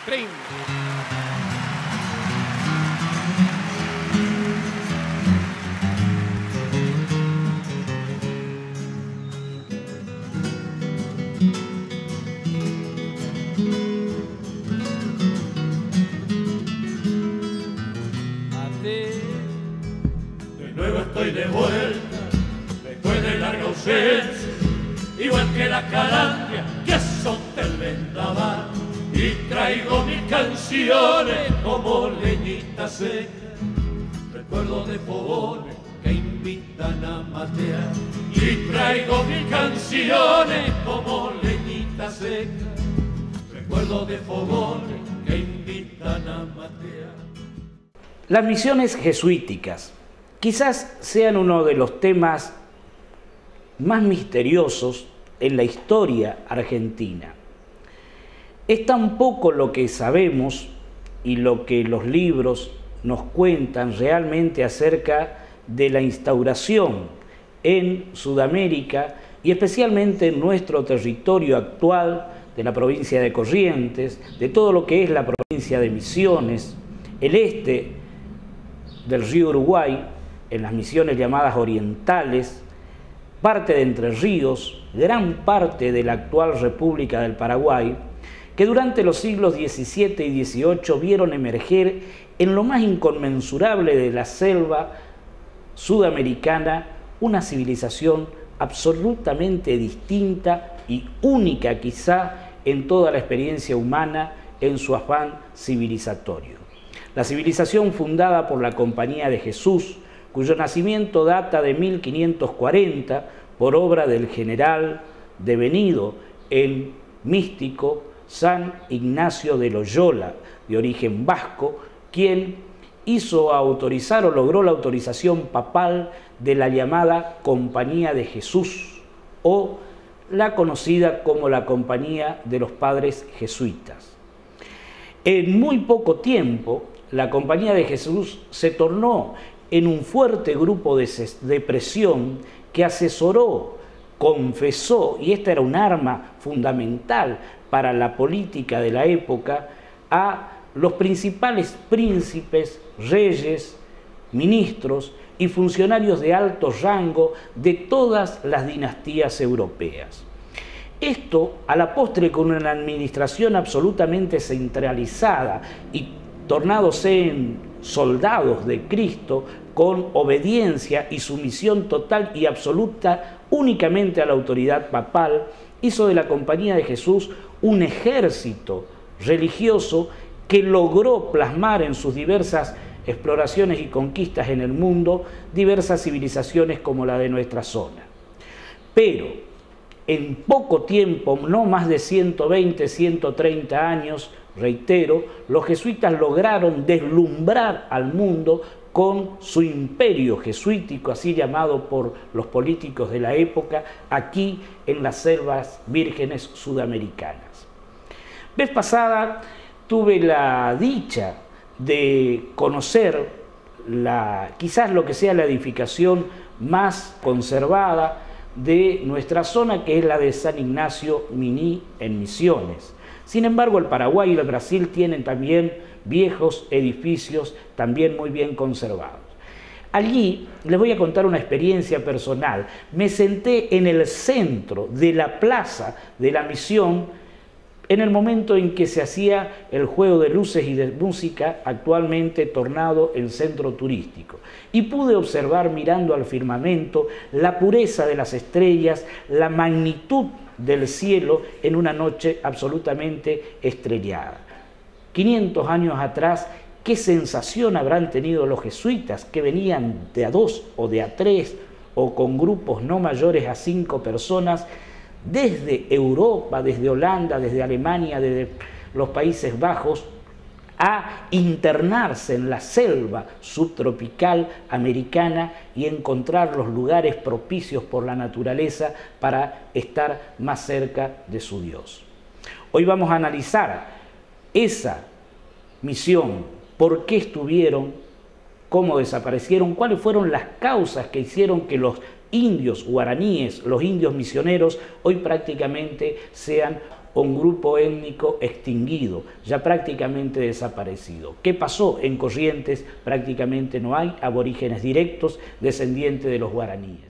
Cream. De nuevo estoy de vuelta, después de larga ausencia, igual que la calandria que azota el vendaval, y traigo mis canciones como leñita seca, recuerdo de fogones que invitan a matear, y traigo mis canciones como leñita seca, recuerdo de fogones que invitan a matear. Las misiones jesuíticas quizás sean uno de los temas más misteriosos en la historia argentina. Es tan poco lo que sabemos y lo que los libros nos cuentan realmente acerca de la instauración en Sudamérica y especialmente en nuestro territorio actual de la provincia de Corrientes, de todo lo que es la provincia de Misiones, el este del río Uruguay, en las misiones llamadas orientales, parte de Entre Ríos, gran parte de la actual República del Paraguay, que durante los siglos XVII y XVIII vieron emerger en lo más inconmensurable de la selva sudamericana una civilización absolutamente distinta y única quizá en toda la experiencia humana en su afán civilizatorio. La civilización fundada por la Compañía de Jesús, cuyo nacimiento data de 1540 por obra del general devenido en místico San Ignacio de Loyola, de origen vasco, quien hizo autorizar o logró la autorización papal de la llamada Compañía de Jesús o la conocida como la Compañía de los Padres Jesuitas. En muy poco tiempo, la Compañía de Jesús se tornó en un fuerte grupo de presión que asesoró, confesó, y esta era un arma fundamental para la política de la época, a los principales príncipes, reyes, ministros y funcionarios de alto rango de todas las dinastías europeas. Esto, a la postre, con una administración absolutamente centralizada y tornándose en soldados de Cristo, con obediencia y sumisión total y absoluta únicamente a la autoridad papal, hizo de la Compañía de Jesús un ejército religioso que logró plasmar en sus diversas exploraciones y conquistas en el mundo diversas civilizaciones como la de nuestra zona. Pero en poco tiempo, no más de 120, 130 años, reitero, los jesuitas lograron deslumbrar al mundo con su imperio jesuítico, así llamado por los políticos de la época, aquí en las selvas vírgenes sudamericanas. Vez pasada tuve la dicha de conocer quizás lo que sea la edificación más conservada de nuestra zona, que es la de San Ignacio Miní en Misiones. Sin embargo, el Paraguay y el Brasil tienen también viejos edificios también muy bien conservados. Allí les voy a contar una experiencia personal. Me senté en el centro de la plaza de la misión en el momento en que se hacía el juego de luces y de música, actualmente tornado en centro turístico. Y pude observar, mirando al firmamento, la pureza de las estrellas, la magnitud del cielo en una noche absolutamente estrellada. 500 años atrás, ¿qué sensación habrán tenido los jesuitas que venían de a 2 o de a 3 o con grupos no mayores a 5 personas desde Europa, desde Holanda, desde Alemania, desde los Países Bajos, a internarse en la selva subtropical americana y encontrar los lugares propicios por la naturaleza para estar más cerca de su Dios? Hoy vamos a analizar esa misión, por qué estuvieron, cómo desaparecieron, cuáles fueron las causas que hicieron que los indios guaraníes, los indios misioneros, hoy prácticamente sean un grupo étnico extinguido, ya prácticamente desaparecido. ¿Qué pasó? En Corrientes prácticamente no hay aborígenes directos descendientes de los guaraníes.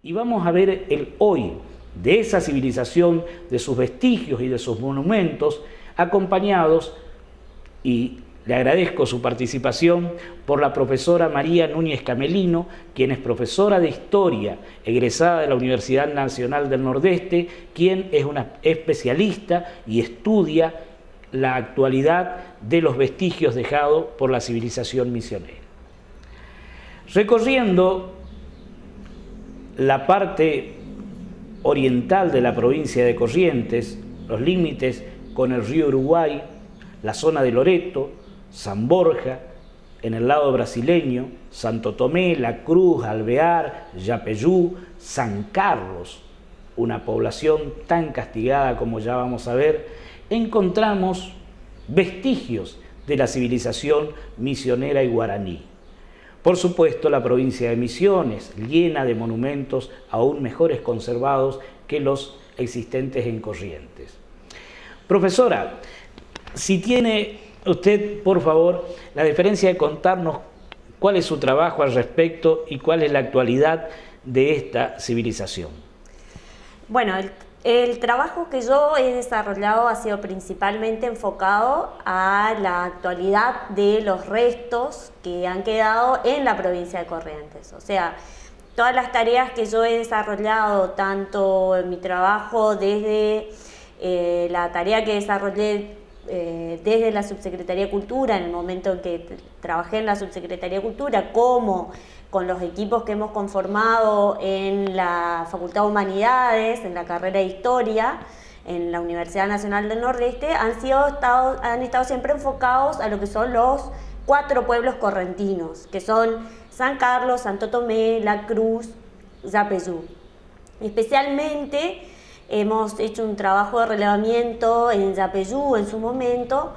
Y vamos a ver el hoy de esa civilización, de sus vestigios y de sus monumentos, acompañados, y le agradezco su participación, por la profesora María Núñez Camelino, quien es profesora de Historia, egresada de la Universidad Nacional del Nordeste, quien es una especialista y estudia la actualidad de los vestigios dejados por la civilización misionera. Recorriendo la parte oriental de la provincia de Corrientes, los límites con el río Uruguay, la zona de Loreto, San Borja, en el lado brasileño, Santo Tomé, La Cruz, Alvear, Yapeyú, San Carlos, una población tan castigada como ya vamos a ver, encontramos vestigios de la civilización misionera y guaraní. Por supuesto, la provincia de Misiones, llena de monumentos aún mejores conservados que los existentes en Corrientes. Profesora, si tiene usted, por favor, la deferencia de contarnos cuál es su trabajo al respecto y cuál es la actualidad de esta civilización. Bueno, el trabajo que yo he desarrollado ha sido principalmente enfocado a la actualidad de los restos que han quedado en la provincia de Corrientes. O sea, todas las tareas que yo he desarrollado, tanto en mi trabajo desde la tarea que desarrollé desde la Subsecretaría de Cultura, en el momento en que trabajé en la Subsecretaría de Cultura, como con los equipos que hemos conformado en la Facultad de Humanidades, en la carrera de Historia, en la Universidad Nacional del Nordeste, han estado siempre enfocados a lo que son los 4 pueblos correntinos, que son San Carlos, Santo Tomé, La Cruz, Yapeyú. Especialmente hemos hecho un trabajo de relevamiento en Yapeyú en su momento,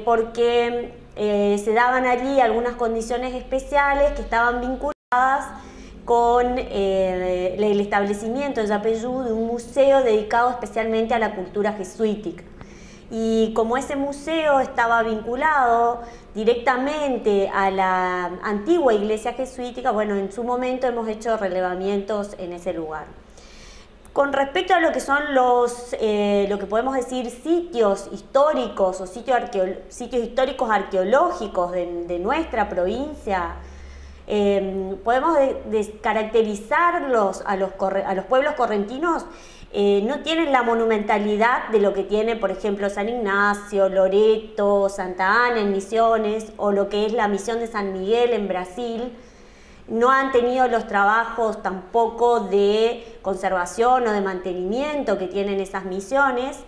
porque se daban allí algunas condiciones especiales que estaban vinculadas con el establecimiento de Yapeyú de un museo dedicado especialmente a la cultura jesuítica. Y como ese museo estaba vinculado directamente a la antigua iglesia jesuítica, bueno, en su momento hemos hecho relevamientos en ese lugar. Con respecto a lo que son lo que podemos decir sitios históricos o sitios históricos arqueológicos de nuestra provincia, podemos caracterizarlos a los pueblos correntinos. No tienen la monumentalidad de lo que tiene, por ejemplo, San Ignacio, Loreto, Santa Ana en Misiones, o lo que es la misión de San Miguel en Brasil. No han tenido los trabajos tampoco de conservación o de mantenimiento que tienen esas misiones.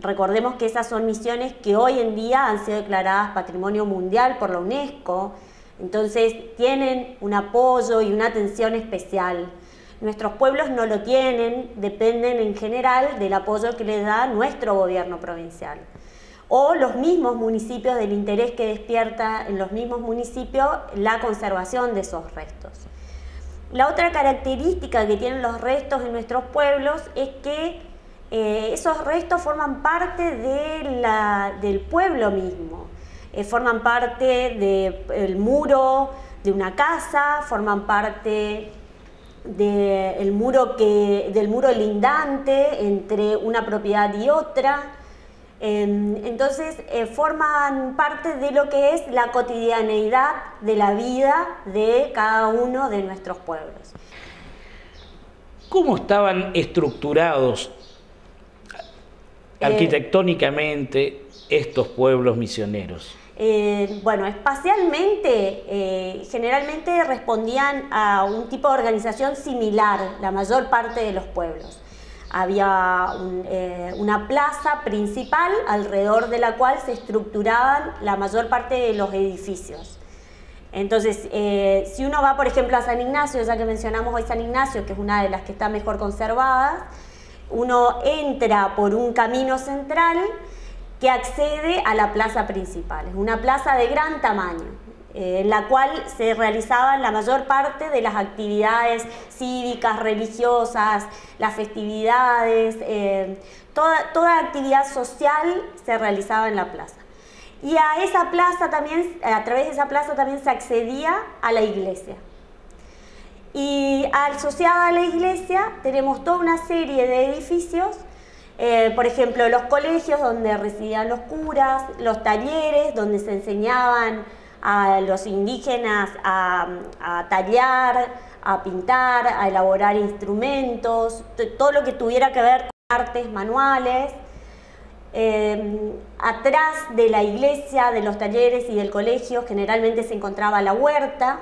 Recordemos que esas son misiones que hoy en día han sido declaradas Patrimonio Mundial por la UNESCO, entonces tienen un apoyo y una atención especial. Nuestros pueblos no lo tienen, dependen en general del apoyo que les da nuestro gobierno provincial. O los mismos municipios, del interés que despierta en los mismos municipios la conservación de esos restos. La otra característica que tienen los restos en nuestros pueblos es que esos restos forman parte del pueblo mismo. Forman parte del muro de una casa, forman parte del muro lindante entre una propiedad y otra. Entonces forman parte de lo que es la cotidianeidad de la vida de cada uno de nuestros pueblos. ¿Cómo estaban estructurados arquitectónicamente estos pueblos misioneros? Bueno, espacialmente generalmente respondían a un tipo de organización similar la mayor parte de los pueblos. Había una plaza principal alrededor de la cual se estructuraban la mayor parte de los edificios. Entonces, si uno va, por ejemplo, a San Ignacio, ya que mencionamos hoy San Ignacio, que es una de las que está mejor conservadas, uno entra por un camino central que accede a la plaza principal. Es una plaza de gran tamaño, en la cual se realizaban la mayor parte de las actividades cívicas, religiosas, las festividades, toda actividad social se realizaba en la plaza. Y a esa plaza también, a través de esa plaza también se accedía a la iglesia. Y asociada a la iglesia tenemos toda una serie de edificios, por ejemplo, los colegios donde residían los curas, los talleres donde se enseñaban a los indígenas a tallar, a pintar, a elaborar instrumentos, todo lo que tuviera que ver con artes manuales. Atrás de la iglesia, de los talleres y del colegio generalmente se encontraba la huerta,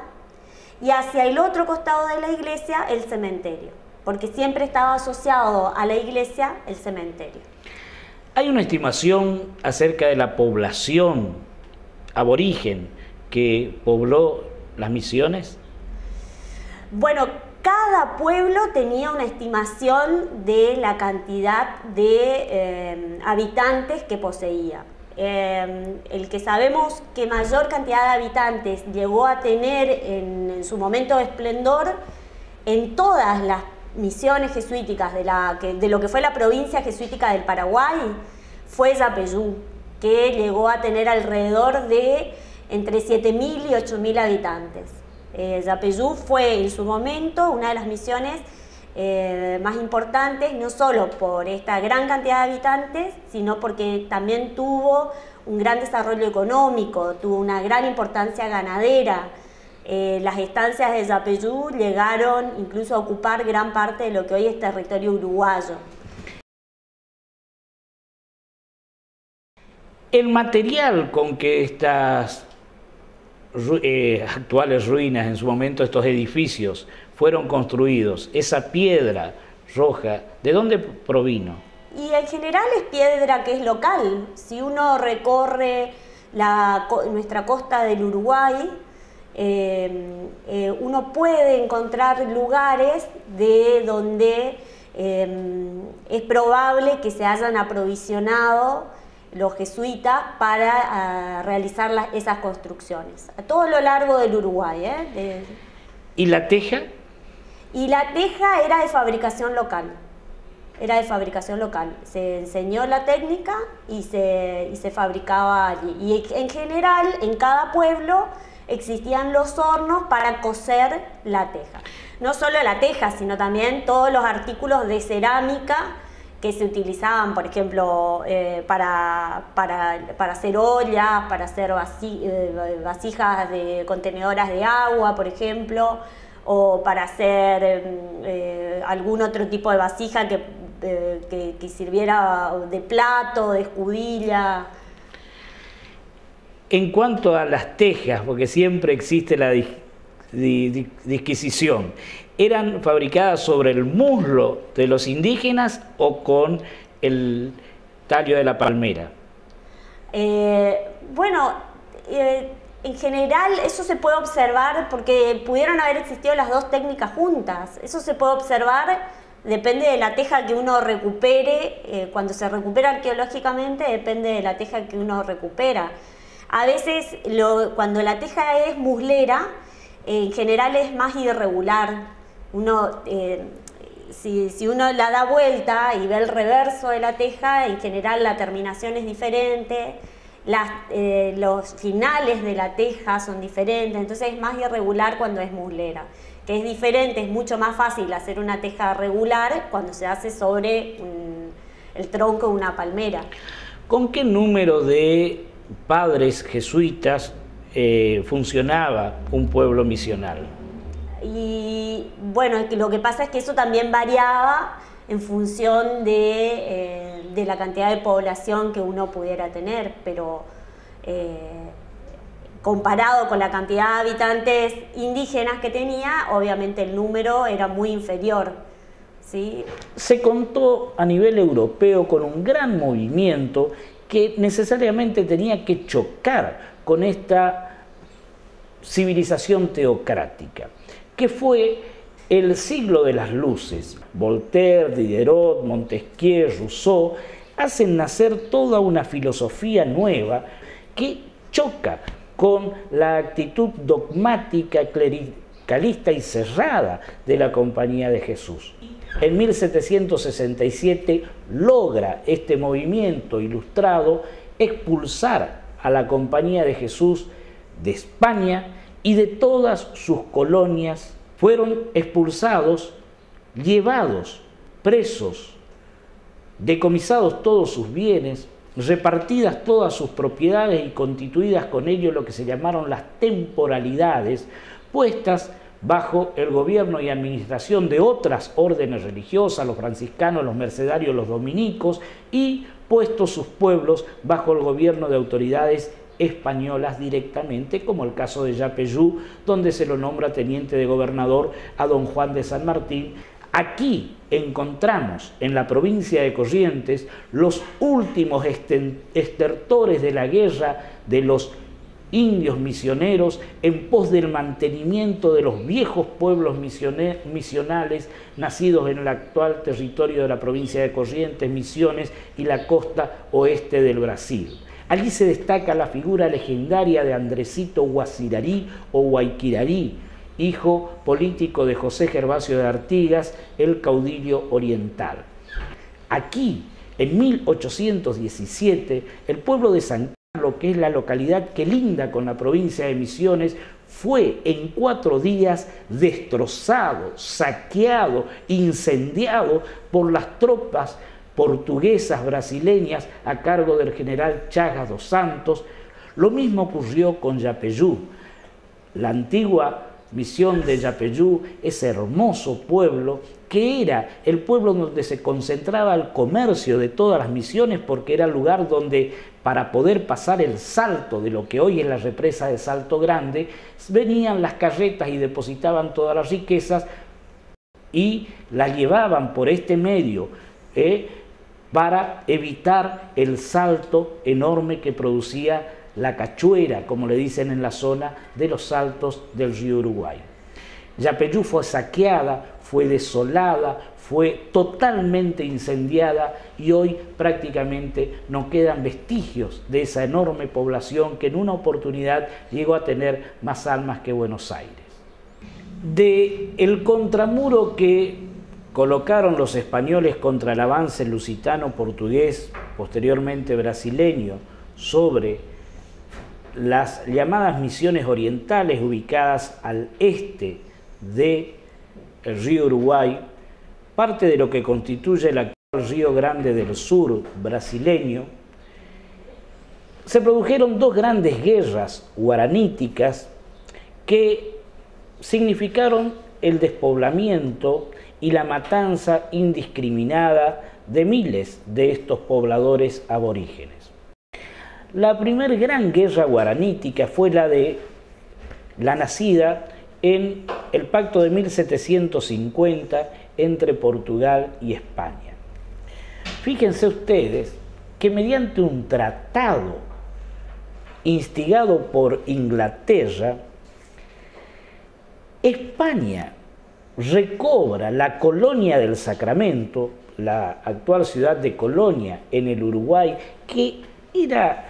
y hacia el otro costado de la iglesia el cementerio, porque siempre estaba asociado a la iglesia el cementerio. ¿Hay una estimación acerca de la población aborigen que pobló las misiones? Bueno, cada pueblo tenía una estimación de la cantidad de habitantes que poseía. El que sabemos que mayor cantidad de habitantes llegó a tener en su momento de esplendor en todas las misiones jesuíticas de lo que fue la provincia jesuítica del Paraguay fue Yapeyú, que llegó a tener alrededor de entre 7.000 y 8.000 habitantes. Yapeyú fue en su momento una de las misiones más importantes, no solo por esta gran cantidad de habitantes, sino porque también tuvo un gran desarrollo económico, tuvo una gran importancia ganadera. Las estancias de Yapeyú llegaron incluso a ocupar gran parte de lo que hoy es territorio uruguayo. El material con que estas actuales ruinas, en su momento estos edificios, fueron construidos, esa piedra roja, ¿de dónde provino? Y en general es piedra que es local. Si uno recorre nuestra costa del Uruguay, uno puede encontrar lugares de donde es probable que se hayan aprovisionado los jesuitas para realizar esas construcciones, a todo lo largo del Uruguay. ¿Y la teja? Y la teja era de fabricación local. Era de fabricación local. Se enseñó la técnica y se fabricaba allí. Y en general, en cada pueblo existían los hornos para cocer la teja. No solo la teja, sino también todos los artículos de cerámica que se utilizaban, por ejemplo, para hacer ollas, para hacer vasijas de contenedoras de agua, por ejemplo, o para hacer algún otro tipo de vasija que sirviera de plato, de escudilla. En cuanto a las tejas, porque siempre existe la disquisición, ¿eran fabricadas sobre el muslo de los indígenas o con el tallo de la palmera? Bueno, en general eso se puede observar porque pudieron haber existido las dos técnicas juntas. Eso se puede observar, depende de la teja que uno recupere. Cuando se recupera arqueológicamente depende de la teja que uno recupera. A veces cuando la teja es muslera, en general es más irregular. Si uno la da vuelta y ve el reverso de la teja, en general la terminación es diferente, los finales de la teja son diferentes, entonces es más irregular cuando es muslera. Que es diferente, es mucho más fácil hacer una teja regular cuando se hace sobre el tronco de una palmera. ¿Con qué número de padres jesuitas funcionaba un pueblo misional? Y bueno, lo que pasa es que eso también variaba en función de la cantidad de población que uno pudiera tener, pero comparado con la cantidad de habitantes indígenas que tenía, obviamente el número era muy inferior, ¿sí? Se contó a nivel europeo con un gran movimiento que necesariamente tenía que chocar con esta civilización teocrática, que fue el siglo de las luces. Voltaire, Diderot, Montesquieu, Rousseau hacen nacer toda una filosofía nueva que choca con la actitud dogmática, clericalista y cerrada de la Compañía de Jesús. En 1767 logra este movimiento ilustrado expulsar a la Compañía de Jesús de España y de todas sus colonias. Fueron expulsados, llevados, presos, decomisados todos sus bienes, repartidas todas sus propiedades y constituidas con ello lo que se llamaron las temporalidades, puestas bajo el gobierno y administración de otras órdenes religiosas, los franciscanos, los mercedarios, los dominicos, y puestos sus pueblos bajo el gobierno de autoridades españolas directamente, como el caso de Yapeyú, donde se lo nombra teniente de gobernador a don Juan de San Martín. Aquí encontramos en la provincia de Corrientes los últimos estertores de la guerra de los indios misioneros en pos del mantenimiento de los viejos pueblos misionales nacidos en el actual territorio de la provincia de Corrientes, Misiones y la costa oeste del Brasil. Allí se destaca la figura legendaria de Andresito Guasirarí o Guayquirarí, hijo político de José Gervasio de Artigas, el caudillo oriental. Aquí, en 1817, el pueblo de San Carlos, que es la localidad que linda con la provincia de Misiones, fue en 4 días destrozado, saqueado, incendiado por las tropas portuguesas brasileñas a cargo del general Chagas dos Santos. Lo mismo ocurrió con Yapeyú. La antigua misión de Yapeyú, ese hermoso pueblo que era el pueblo donde se concentraba el comercio de todas las misiones, porque era el lugar donde, para poder pasar el salto de lo que hoy es la represa de Salto Grande, venían las carretas y depositaban todas las riquezas y las llevaban por este medio para evitar el salto enorme que producía la cachuera, como le dicen en la zona de los saltos del río Uruguay. Yapeyú fue saqueada, fue desolada, fue totalmente incendiada y hoy prácticamente no quedan vestigios de esa enorme población que en una oportunidad llegó a tener más almas que Buenos Aires. Del contramuro que colocaron los españoles contra el avance lusitano portugués, posteriormente brasileño, sobre las llamadas misiones orientales ubicadas al este del río Uruguay, parte de lo que constituye el actual Río Grande del Sur brasileño, se produjeron dos grandes guerras guaraníticas que significaron el despoblamiento y la matanza indiscriminada de miles de estos pobladores aborígenes. La primera gran guerra guaranítica fue la nacida en el pacto de 1750 entre Portugal y España. Fíjense ustedes que mediante un tratado instigado por Inglaterra, España recobra la colonia del Sacramento, la actual ciudad de Colonia en el Uruguay, que era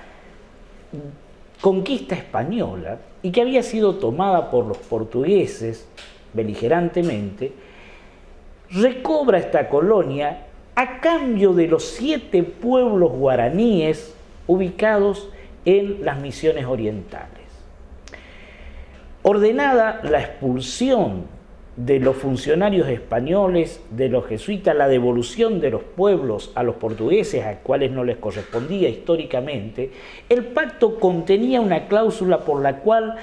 conquista española y que había sido tomada por los portugueses beligerantemente, recobra esta colonia a cambio de los 7 pueblos guaraníes ubicados en las misiones orientales. Ordenada la expulsión de los funcionarios españoles, de los jesuitas, la devolución de los pueblos a los portugueses, a cuales no les correspondía históricamente, el pacto contenía una cláusula por la cual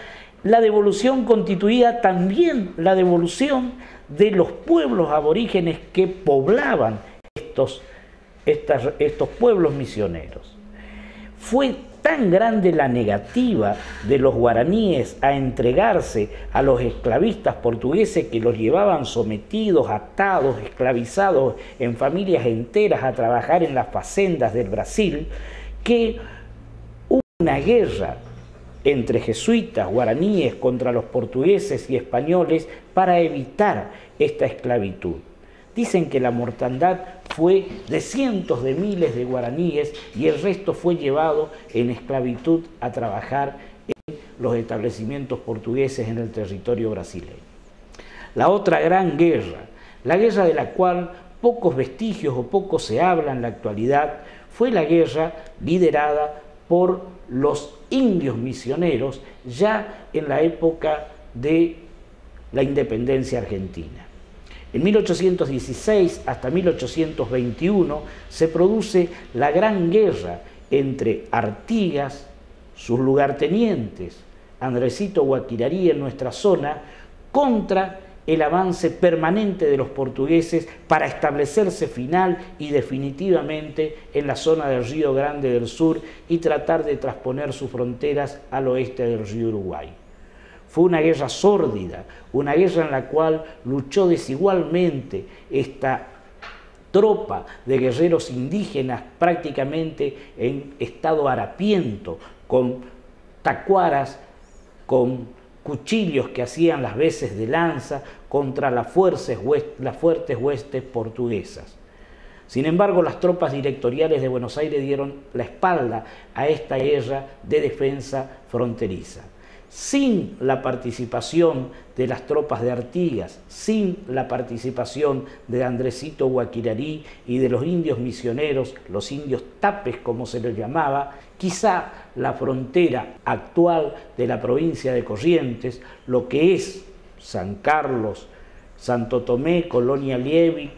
la devolución constituía también la devolución de los pueblos aborígenes que poblaban estos pueblos misioneros. Fue tan grande la negativa de los guaraníes a entregarse a los esclavistas portugueses que los llevaban sometidos, atados, esclavizados en familias enteras a trabajar en las facendas del Brasil, que hubo una guerra entre jesuitas, guaraníes contra los portugueses y españoles para evitar esta esclavitud. Dicen que la mortandad fue de cientos de miles de guaraníes y el resto fue llevado en esclavitud a trabajar en los establecimientos portugueses en el territorio brasileño. La otra gran guerra, la guerra de la cual pocos vestigios o poco se habla en la actualidad, fue la guerra liderada por los indios misioneros ya en la época de la independencia argentina. En 1816 hasta 1821 se produce la gran guerra entre Artigas, sus lugartenientes, Andresito Guaquirarí en nuestra zona, contra el avance permanente de los portugueses para establecerse final y definitivamente en la zona del Río Grande del Sur y tratar de trasponer sus fronteras al oeste del río Uruguay. Fue una guerra sórdida, una guerra en la cual luchó desigualmente esta tropa de guerreros indígenas prácticamente en estado harapiento, con tacuaras, con cuchillos que hacían las veces de lanza contra las fuertes huestes portuguesas. Sin embargo, las tropas directoriales de Buenos Aires dieron la espalda a esta guerra de defensa fronteriza. Sin la participación de las tropas de Artigas, sin la participación de Andresito Guaquirarí y de los indios misioneros, los indios tapes como se les llamaba, quizá la frontera actual de la provincia de Corrientes, lo que es San Carlos, Santo Tomé, Colonia Liebig,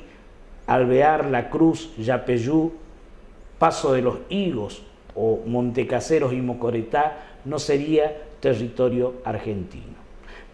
Alvear, La Cruz, Yapeyú, Paso de los Higos o Montecaseros y Mocoretá, no sería territorio argentino.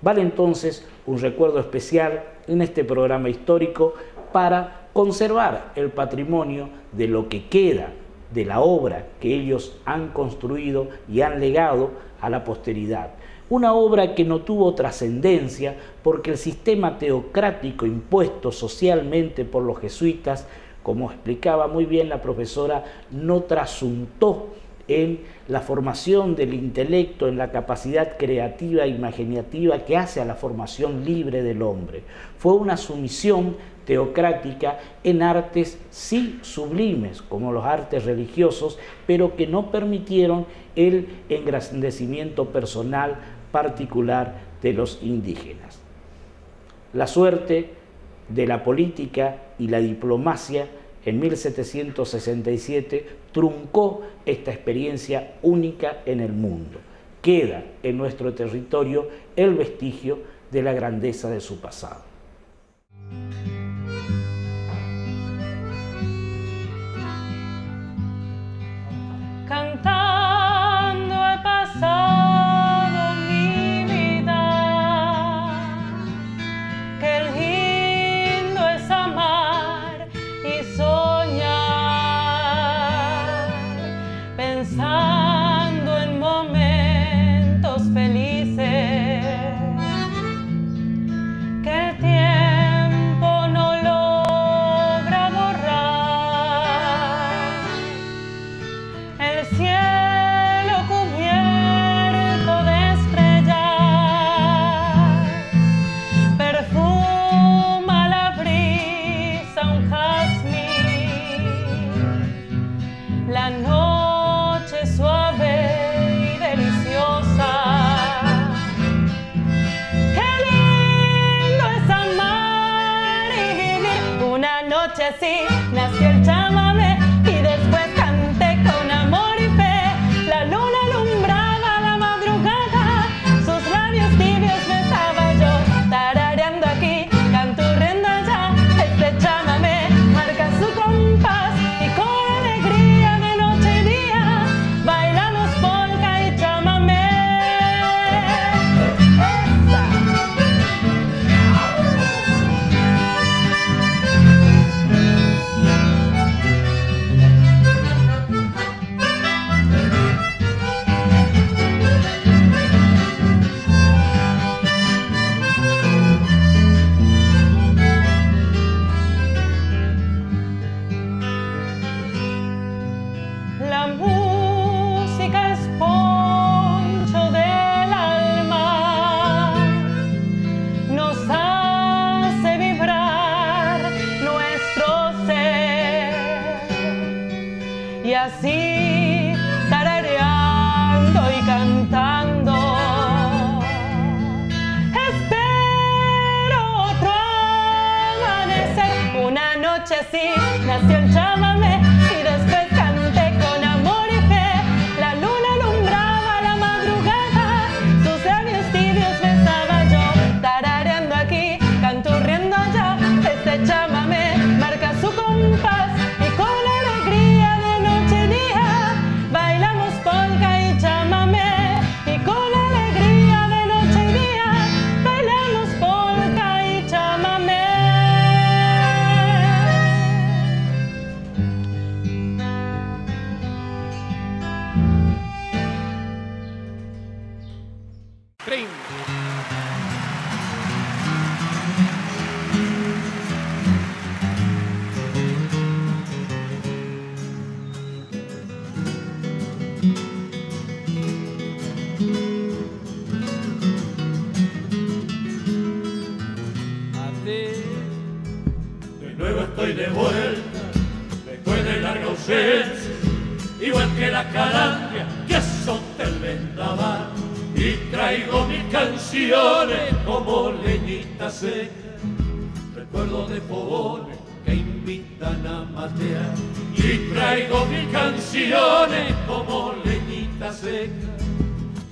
Vale entonces un recuerdo especial en este programa histórico para conservar el patrimonio de lo que queda de la obra que ellos han construido y han legado a la posteridad. Una obra que no tuvo trascendencia porque el sistema teocrático impuesto socialmente por los jesuitas, como explicaba muy bien la profesora, no trasuntó en la formación del intelecto, en la capacidad creativa e imaginativa que hace a la formación libre del hombre. Fue una sumisión teocrática en artes sí sublimes, como los artes religiosos, pero que no permitieron el engrandecimiento personal particular de los indígenas. La suerte de la política y la diplomacia en 1767 truncó esta experiencia única en el mundo. Queda en nuestro territorio el vestigio de la grandeza de su pasado. Cantando he pasado mi vida, qué lindo es amar y soñar, pensando en momentos felices que el tiempo no logra borrar. El cielo cubierto de estrellas perfuma la brisa un jazmín, la noche suave y deliciosa. Qué lindo es amar y vivir. Una noche así nació el chamamé y después canté con amor y fe. La luna alumbraba la madrugada, sus labios tibios besaba yo, tarareando aquí, canturriendo allá. Este chamamé marca su compás y con alegría de noche y día bailamos polka y chamamé. La música es poncho del alma, nos hace vibrar nuestro ser y así tarareando y cantando espero otro amanecer. Una noche así nació el chamamé y después canté con amor y fe. La luna alumbraba la madrugada, sus labios tibios besaba yo, tarareando aquí, canturriendo allá. Este chamamé marca su compás y con alegría de noche y día bailamos polka y chamamé. Y con alegría de noche y día bailamos polka y chamamé. De nuevo estoy de vuelta, después de larga ausencia, igual que la calandria que azota el vendaval, y traigo mis canciones como leñita seca, recuerdo de fogones que invitan a matear, y traigo mis canciones como leñita seca,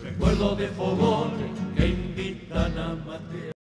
recuerdo de fogones que invitan a matear.